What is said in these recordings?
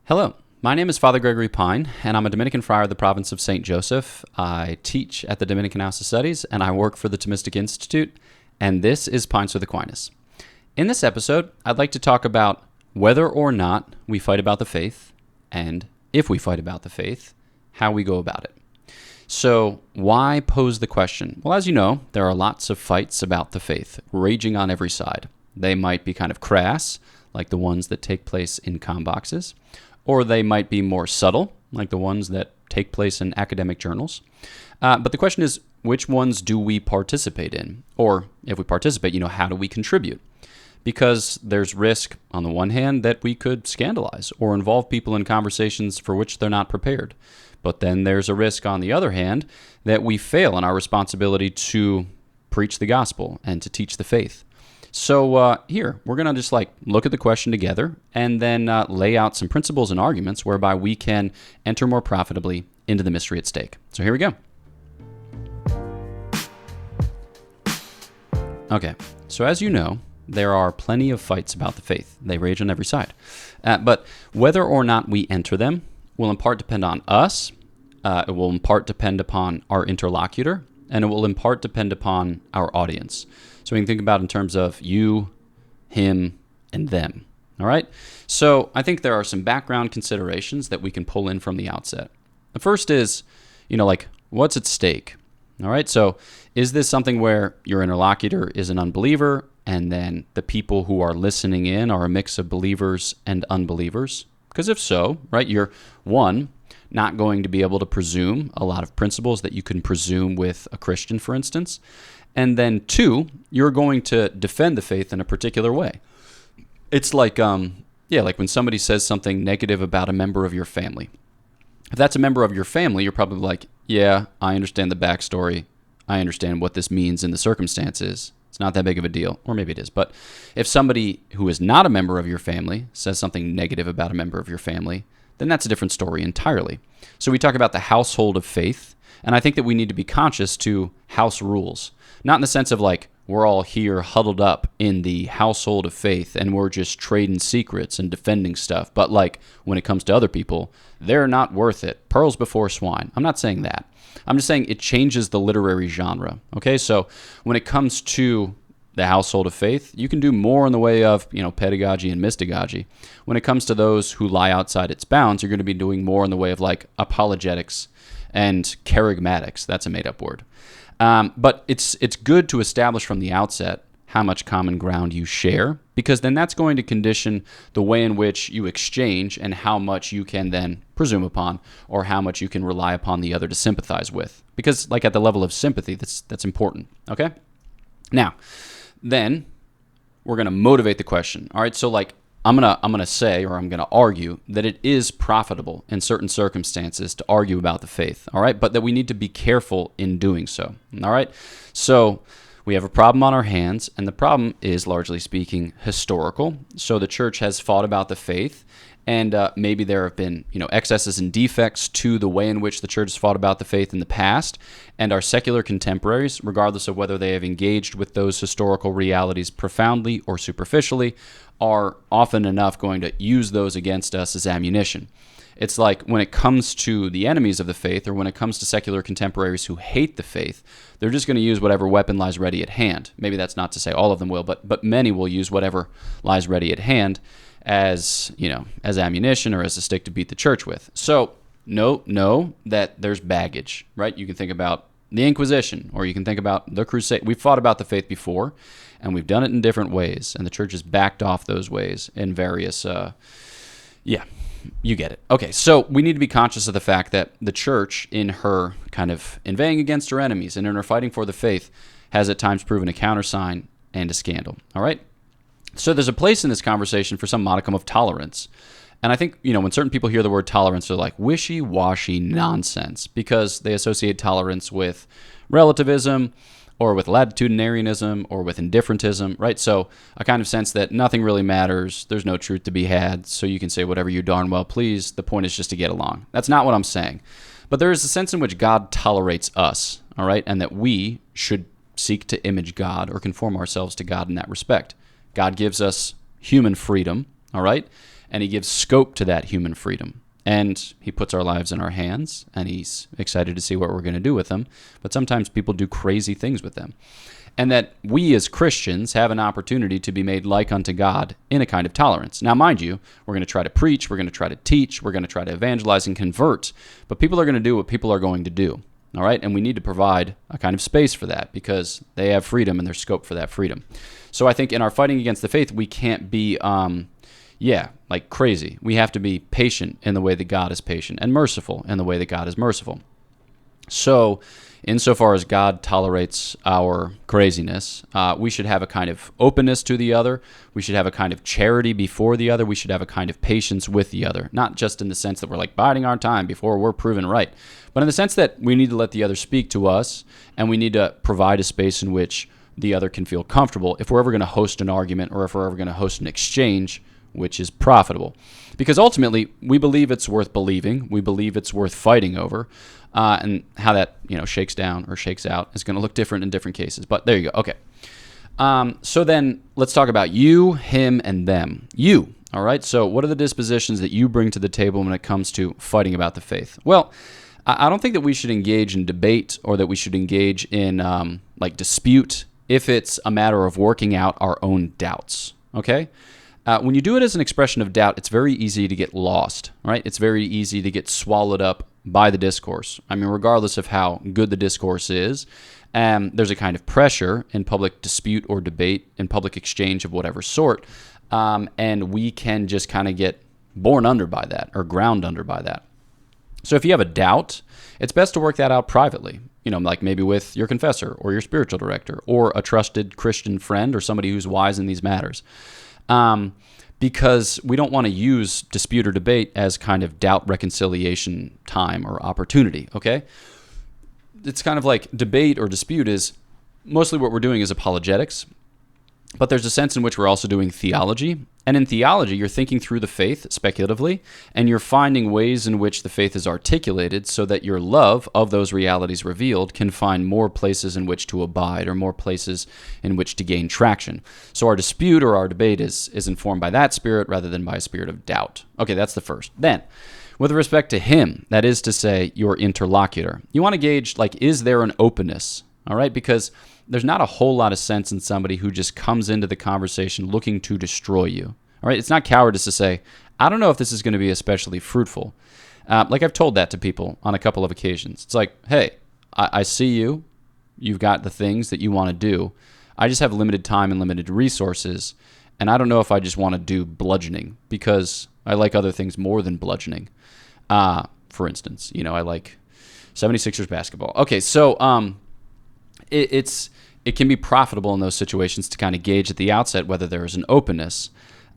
Hello, my name is Father Gregory Pine, and I'm a Dominican friar of the province of St. Joseph. I teach at the Dominican House of Studies, and I work for the Thomistic Institute, and this is Pints with Aquinas. In this episode, I'd like to talk about whether or not we fight about the faith, and if we fight about the faith, how we go about it. So, why pose the question? Well, as you know, there are lots of fights about the faith, raging on every side. They might be kind of crass, like the ones that take place in comm boxes, or they might be more subtle, like the ones that take place in academic journals. But the question is, which ones do we participate in? Or if we participate, how do we contribute? Because there's risk, on the one hand, that we could scandalize or involve people in conversations for which they're not prepared. But then there's a risk, on the other hand, that we fail in our responsibility to preach the gospel and to teach the faith. So here, we're going to just look at the question together and then lay out some principles and arguments whereby we can enter more profitably into the mystery at stake. So here we go. Okay, so as you know, there are plenty of fights about the faith. They rage on every side. But whether or not we enter them will in part depend on us, it will in part depend upon our interlocutor, and it will in part depend upon our audience. So we can think about in terms of you, him, and them. All right? So I think there are some background considerations that we can pull in from the outset. The first is, what's at stake? All right? So is this something where your interlocutor is an unbeliever, and then the people who are listening in are a mix of believers and unbelievers? Because if so, right, you're, one, not going to be able to presume a lot of principles that you can presume with a Christian, for instance. And then two, you're going to defend the faith in a particular way. It's like when somebody says something negative about a member of your family. If that's a member of your family, you're probably like, yeah, I understand the backstory. I understand what this means in the circumstances. It's not that big of a deal, or maybe it is. But if somebody who is not a member of your family says something negative about a member of your family, then that's a different story entirely. So we talk about the household of faith, and I think that we need to be conscious to house rules. Not in the sense of we're all here huddled up in the household of faith and we're just trading secrets and defending stuff. But when it comes to other people, they're not worth it. Pearls before swine. I'm not saying that. I'm just saying it changes the literary genre. Okay, so when it comes to the household of faith, you can do more in the way of, pedagogy and mystagogy. When it comes to those who lie outside its bounds, you're going to be doing more in the way of apologetics and charismatics. That's a made-up word. But it's good to establish from the outset how much common ground you share, because then that's going to condition the way in which you exchange and how much you can then presume upon, or how much you can rely upon the other to sympathize with. Because at the level of sympathy, that's important. Okay? Now, then we're going to motivate the question. All right, so I'm gonna say, or I'm gonna argue, that it is profitable in certain circumstances to argue about the faith, all right? But that we need to be careful in doing so, all right? So we have a problem on our hands, and the problem is, largely speaking, historical. So the church has fought about the faith, and maybe there have been, excesses and defects to the way in which the church has fought about the faith in the past, and our secular contemporaries, regardless of whether they have engaged with those historical realities profoundly or superficially, are often enough going to use those against us as ammunition. It's like when it comes to the enemies of the faith, or when it comes to secular contemporaries who hate the faith, they're just going to use whatever weapon lies ready at hand. Maybe that's not to say all of them will, but many will use whatever lies ready at hand as ammunition or as a stick to beat the church with. So know that there's baggage, right? You can think about the Inquisition, or you can think about the Crusade. We've fought about the faith before, and we've done it in different ways, and the church has backed off those ways in various, you get it. Okay, so we need to be conscious of the fact that the church, in her kind of inveighing against her enemies and in her fighting for the faith, has at times proven a countersign and a scandal, all right? So there's a place in this conversation for some modicum of tolerance. And I think, when certain people hear the word tolerance, they're like wishy-washy nonsense, because they associate tolerance with relativism, or with latitudinarianism, or with indifferentism, right? So a kind of sense that nothing really matters, there's no truth to be had, so you can say whatever you darn well please, the point is just to get along. That's not what I'm saying. But there is a sense in which God tolerates us, all right? And that we should seek to image God or conform ourselves to God in that respect. God gives us human freedom, all right? and he gives scope to that human freedom. And he puts our lives in our hands, and he's excited to see what we're going to do with them. But sometimes people do crazy things with them. And that we as Christians have an opportunity to be made like unto God in a kind of tolerance. Now, mind you, we're going to try to preach, we're going to try to teach, we're going to try to evangelize and convert, but people are going to do what people are going to do, all right? And we need to provide a kind of space for that because they have freedom and there's scope for that freedom. So I think in our fighting against the faith, we can't be, like crazy. We have to be patient in the way that God is patient and merciful in the way that God is merciful. So, insofar as God tolerates our craziness, we should have a kind of openness to the other. We should have a kind of charity before the other. We should have a kind of patience with the other, not just in the sense that we're like biding our time before we're proven right, but in the sense that we need to let the other speak to us, and we need to provide a space in which the other can feel comfortable if we're ever going to host an argument or if we're ever going to host an exchange which is profitable. Because ultimately, we believe it's worth believing. We believe it's worth fighting over. And how that shakes down or shakes out is going to look different in different cases. But there you go. Okay. So then let's talk about you, him, and them. You. All right. So what are the dispositions that you bring to the table when it comes to fighting about the faith? Well, I don't think that we should engage in debate or that we should engage in dispute if it's a matter of working out our own doubts. Okay. When you do it as an expression of doubt, it's very easy to get lost, right? It's very easy to get swallowed up by the discourse. I mean, regardless of how good the discourse is, there's a kind of pressure in public dispute or debate, in public exchange of whatever sort, and we can just kind of get borne under by that or ground under by that. So if you have a doubt, it's best to work that out privately, like maybe with your confessor or your spiritual director or a trusted Christian friend or somebody who's wise in these matters. Because we don't want to use dispute or debate as kind of doubt reconciliation time or opportunity, okay? It's kind of like debate or dispute is mostly what we're doing is apologetics, but there's a sense in which we're also doing theology. And in theology, you're thinking through the faith speculatively, and you're finding ways in which the faith is articulated so that your love of those realities revealed can find more places in which to abide or more places in which to gain traction. So our dispute or our debate is informed by that spirit rather than by a spirit of doubt. Okay, that's the first. Then, with respect to him, that is to say, your interlocutor, you want to gauge, is there an openness? All right, because there's not a whole lot of sense in somebody who just comes into the conversation looking to destroy you. All right, it's not cowardice to say, I don't know if this is going to be especially fruitful. I've told that to people on a couple of occasions. It's like, hey, I see you. You've got the things that you want to do. I just have limited time and limited resources, and I don't know if I just want to do bludgeoning because I like other things more than bludgeoning. For instance, I like 76ers basketball. Okay, so it can be profitable in those situations to kind of gauge at the outset whether there is an openness.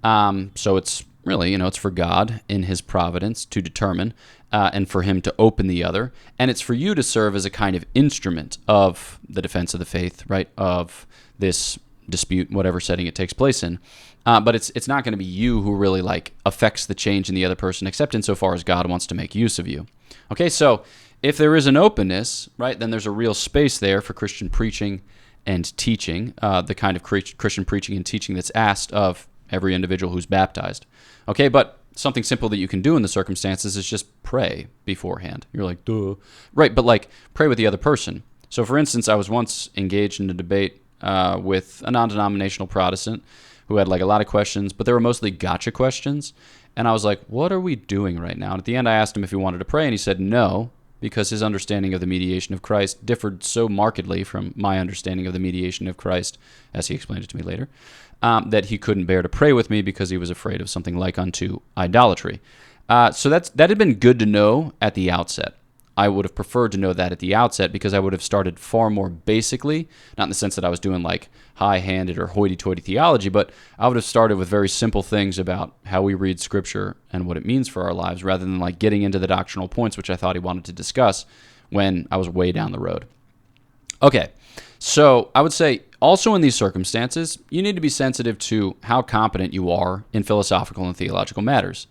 So it's really, it's for God in his providence to determine and for him to open the other. And it's for you to serve as a kind of instrument of the defense of the faith, right, of this dispute, whatever setting it takes place in. But it's not going to be you who really affects the change in the other person, except insofar as God wants to make use of you. Okay, so if there is an openness, right, then there's a real space there for Christian preaching and teaching, the kind of Christian preaching and teaching that's asked of every individual who's baptized. Okay, but something simple that you can do in the circumstances is just pray beforehand. You're like, duh. Right, but pray with the other person. So for instance, I was once engaged in a debate with a non-denominational Protestant who had a lot of questions, but they were mostly gotcha questions. And I was like, what are we doing right now? And at the end, I asked him if he wanted to pray, and he said no, because his understanding of the mediation of Christ differed so markedly from my understanding of the mediation of Christ, as he explained it to me later, that he couldn't bear to pray with me because he was afraid of something like unto idolatry. So that had been good to know at the outset. I would have preferred to know that at the outset because I would have started far more basically, not in the sense that I was doing high-handed or hoity-toity theology, but I would have started with very simple things about how we read Scripture and what it means for our lives rather than getting into the doctrinal points, which I thought he wanted to discuss when I was way down the road. Okay, so I would say Also in these circumstances, you need to be sensitive to how competent you are in philosophical and theological matters.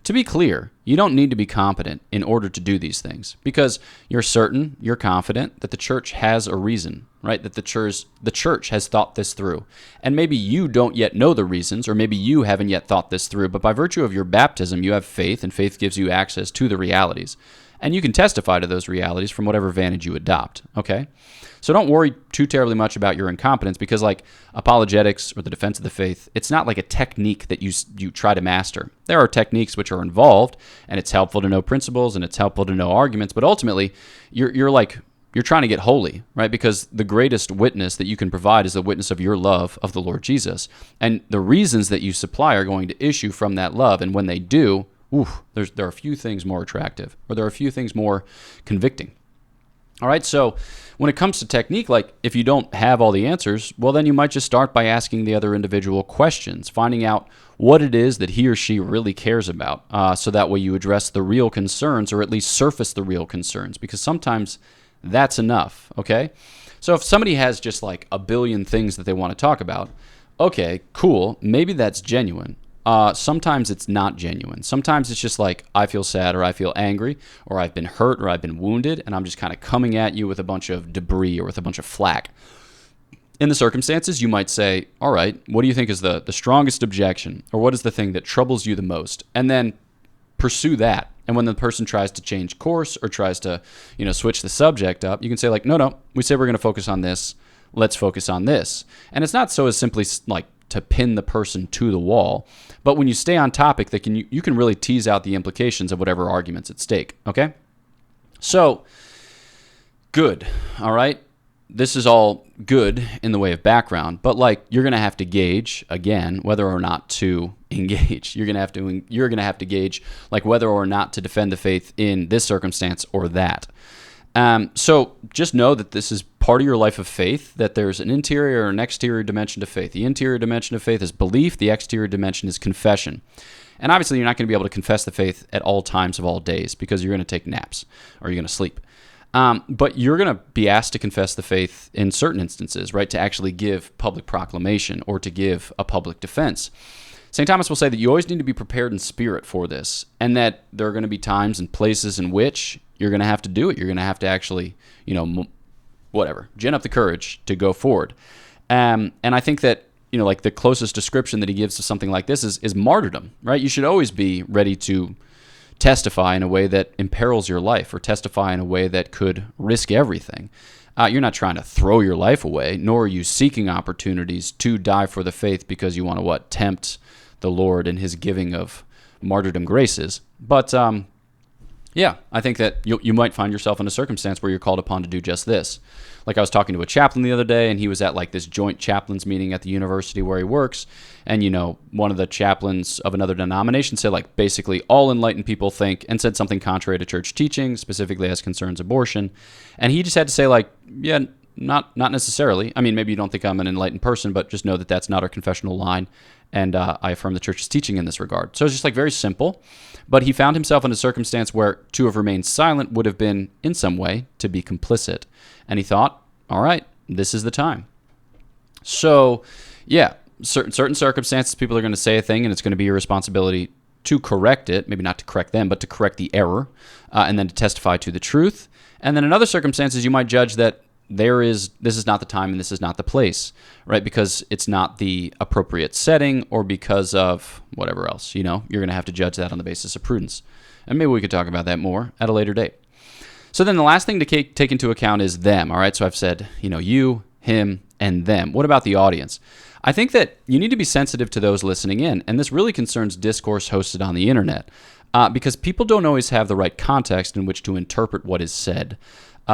To be clear, you don't need to be competent in order to do these things because you're certain, you're confident that the church has a reason, right? That the church has thought this through. And maybe you don't yet know the reasons, or maybe you haven't yet thought this through, but by virtue of your baptism, you have faith, and faith gives you access to the realities. And you can testify to those realities from whatever vantage you adopt, okay? So don't worry too terribly much about your incompetence because like apologetics or the defense of the faith, it's not like a technique that you try to master. There are techniques which are involved, and it's helpful to know principles and it's helpful to know arguments, but ultimately you're trying to get holy, right? Because the greatest witness that you can provide is the witness of your love of the Lord Jesus. And the reasons that you supply are going to issue from that love, and when they do, there are a few things more attractive, or there are a few things more convicting. All right, so when it comes to technique, like if you don't have all the answers, well, then you might just start by asking the other individual questions, finding out what it is that he or she really cares about, so that way you address the real concerns, or at least surface the real concerns, because sometimes that's enough, okay? So if somebody has just like a billion things that they want to talk about, okay, cool, maybe that's genuine. Sometimes it's not genuine. Sometimes it's just like, I feel sad, or I feel angry, or I've been hurt, or I've been wounded, and I'm just kind of coming at you with a bunch of debris or with a bunch of flack. In the circumstances, you might say, all right, what do you think is the strongest objection, or what is the thing that troubles you the most? And then pursue that. And when the person tries to change course or tries to, switch the subject up, you can say like, no, we say we're going to focus on this. Let's focus on this. And it's not so as simply like to pin the person to the wall, but when you stay on topic, you can really tease out the implications of whatever argument's at stake, okay? So, good, all right? This is all good in the way of background, but like you're going to have to gauge, again, whether or not to engage. You're going to have to gauge like whether or not to defend the faith in this circumstance or that. So just know that this is part of your life of faith, that there's an interior or an exterior dimension to faith. The interior dimension of faith is belief. The exterior dimension is confession. And obviously, you're not going to be able to confess the faith at all times of all days because you're going to take naps or you're going to sleep. But you're going to be asked to confess the faith in certain instances, right? To actually give public proclamation or to give a public defense. St. Thomas will say that you always need to be prepared in spirit for this, and that there are going to be times and places in which you're going to have to do it. You're going to have to actually, gin up the courage to go forward. And I think that, like the closest description that he gives to something like this is martyrdom, right? You should always be ready to testify in a way that imperils your life, or testify in a way that could risk everything. You're not trying to throw your life away, nor are you seeking opportunities to die for the faith because you want to, tempt the Lord in his giving of martyrdom graces. But, I think that you might find yourself in a circumstance where you're called upon to do just this. Like I was talking to a chaplain the other day, and he was at like this joint chaplains meeting at the university where he works, and one of the chaplains of another denomination said like basically all enlightened people think, and said something contrary to church teaching, specifically as concerns abortion, and he just had to say like, yeah, not necessarily. I mean, maybe you don't think I'm an enlightened person, but just know that that's not our confessional line, and I affirm the church's teaching in this regard. So it's just like very simple. But he found himself in a circumstance where to have remained silent would have been, in some way, to be complicit. And he thought, all right, this is the time. So, certain circumstances, people are going to say a thing, and it's going to be your responsibility to correct it, maybe not to correct them, but to correct the error, and then to testify to the truth. And then in other circumstances, you might judge that this is not the time and this is not the place, right? Because it's not the appropriate setting, or because of whatever else, you're going to have to judge that on the basis of prudence. And maybe we could talk about that more at a later date. So then the last thing to take into account is them, all right? So I've said, you, him, and them. What about the audience? I think that you need to be sensitive to those listening in, and this really concerns discourse hosted on the internet, because people don't always have the right context in which to interpret what is said.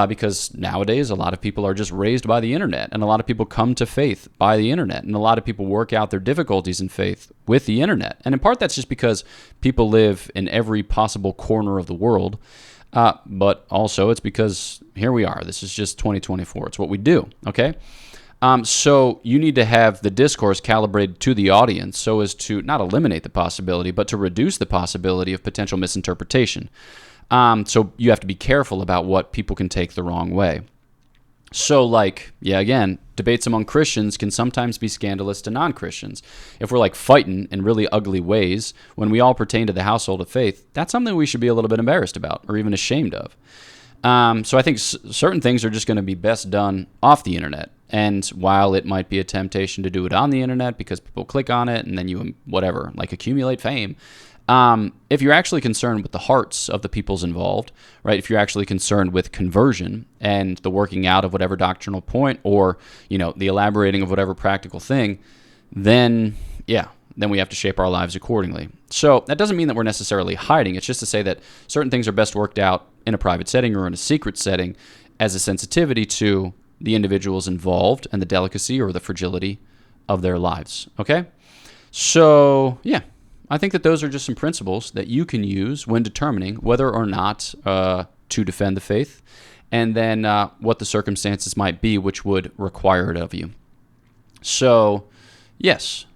Because nowadays, a lot of people are just raised by the internet, and a lot of people come to faith by the internet, and a lot of people work out their difficulties in faith with the internet. And in part, that's just because people live in every possible corner of the world, but also it's because here we are. This is just 2024. It's what we do, okay? So you need to have the discourse calibrated to the audience so as to not eliminate the possibility, but to reduce the possibility of potential misinterpretation. So you have to be careful about what people can take the wrong way. So, like, yeah, again, debates among Christians can sometimes be scandalous to non-Christians. If we're like fighting in really ugly ways when we all pertain to the household of faith, that's something we should be a little bit embarrassed about or even ashamed of. So I think certain things are just going to be best done off the internet. And while it might be a temptation to do it on the internet because people click on it and then you, whatever, like accumulate fame, if you're actually concerned with the hearts of the peoples involved, right? If you're actually concerned with conversion and the working out of whatever doctrinal point or, the elaborating of whatever practical thing, then, yeah, then we have to shape our lives accordingly. So that doesn't mean that we're necessarily hiding. It's just to say that certain things are best worked out in a private setting or in a secret setting as a sensitivity to the individuals involved and the delicacy or the fragility of their lives. Okay? So, yeah, I think that those are just some principles that you can use when determining whether or not to defend the faith, and then what the circumstances might be which would require it of you. So, yes,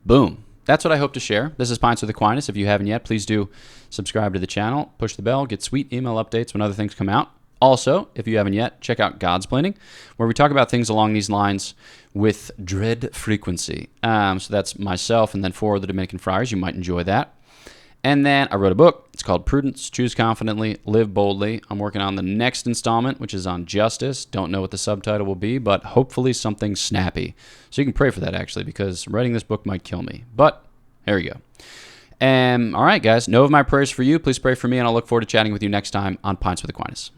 boom. That's what I hope to share. This is Pints with Aquinas. If you haven't yet, please do subscribe to the channel, push the bell, get sweet email updates when other things come out. Also, if you haven't yet, check out God's Planning, where we talk about things along these lines with dread frequency. So that's myself and then 4 of the Dominican friars. You might enjoy that. And then I wrote a book. It's called Prudence, Choose Confidently, Live Boldly. I'm working on the next installment, which is on justice. Don't know what the subtitle will be, but hopefully something snappy. So you can pray for that, actually, because writing this book might kill me. But there you go. All right, guys, know of my prayers for you. Please pray for me, and I'll look forward to chatting with you next time on Pints with Aquinas.